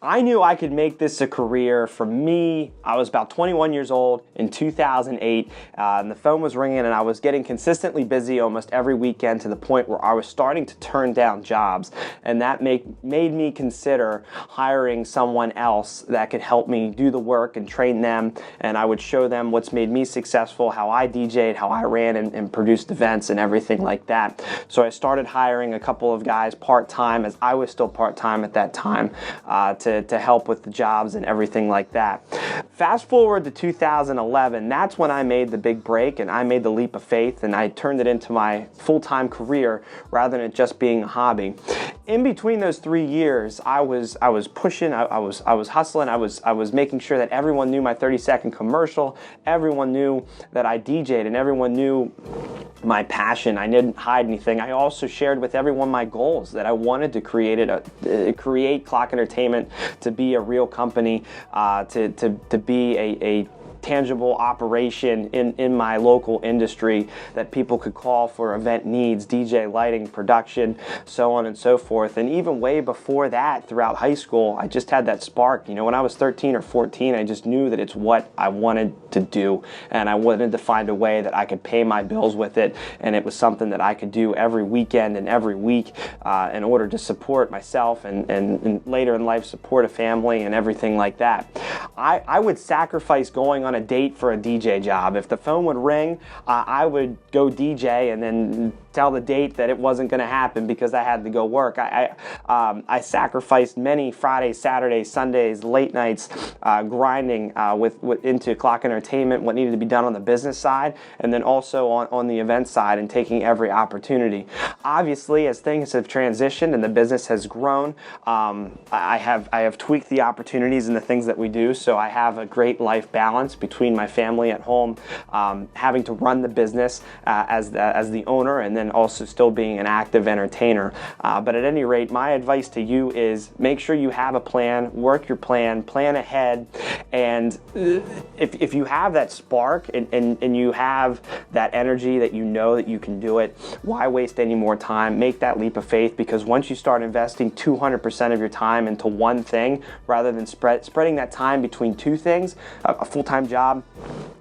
I knew I could make this a career. For me, I was about 21 years old in 2008, and the phone was ringing, and I was getting consistently busy almost every weekend to the point where I was starting to turn down jobs, and that made me consider hiring someone else that could help me do the work and train them, and I would show them what's made me successful, how I DJ'd, how I ran and produced events and everything like that. So I started hiring a couple of guys part-time, as I was still part-time at that time, to help with the jobs and everything like that. Fast forward to 2011, that's when I made the big break and I made the leap of faith, and I turned it into my full-time career rather than it just being a hobby. In between those 3 years, I was pushing, I was hustling, I was making sure that everyone knew my 30-second commercial, everyone knew that I DJ'd, and everyone knew my passion. I didn't hide anything. I also shared with everyone my goals, that I wanted to create Klock Entertainment to be a real company, to be a tangible operation in my local industry that people could call for event needs, DJ, lighting, production, so on and so forth. And even way before that, throughout high school, I just had that spark. You know, when I was 13 or 14, I just knew that it's what I wanted to do, and I wanted to find a way that I could pay my bills with it, and it was something that I could do every weekend and every week in order to support myself and later in life support a family and everything like that. I would sacrifice going on a date for a DJ job. If the phone would ring, I would go DJ and then tell the date that it wasn't going to happen because I had to go work. I sacrificed many Fridays, Saturdays, Sundays, late nights, grinding into Klock Entertainment, what needed to be done on the business side, and then also on the event side, and taking every opportunity. Obviously, as things have transitioned and the business has grown, I have tweaked the opportunities and the things that we do, so I have a great life balance between my family at home, having to run the business as the owner, and then also still being an active entertainer. But at any rate, my advice to you is make sure you have a plan, work your plan ahead, and if you have that spark and you have that energy that you know that you can do it, why waste any more time? Make that leap of faith, because once you start investing 200% of your time into one thing rather than spreading that time between two things, a full-time job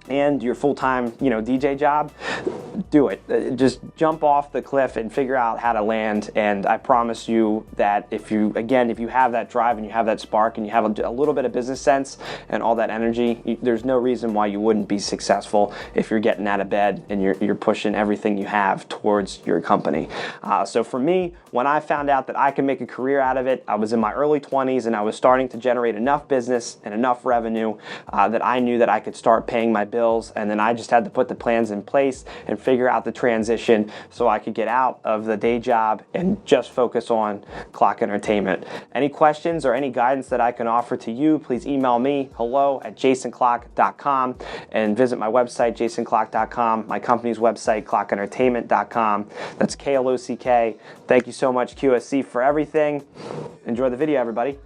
and your full-time, DJ job, do it. Just jump off the cliff and figure out how to land. And I promise you that if you have that drive and you have that spark and you have a little bit of business sense and all that energy, there's no reason why you wouldn't be successful if you're getting out of bed and you're pushing everything you have towards your company. So for me, when I found out that I could make a career out of it, I was in my early 20s and I was starting to generate enough business and enough revenue that I knew that I could start paying my bills, and then I just had to put the plans in place and figure out the transition so I could get out of the day job and just focus on Klock Entertainment. Any questions or any guidance that I can offer to you, please email me, hello@jasonklock.com, and visit my website, jasonklock.com, my company's website, klockentertainment.com. That's KLOCK. Thank you so much, QSC, for everything. Enjoy the video, everybody.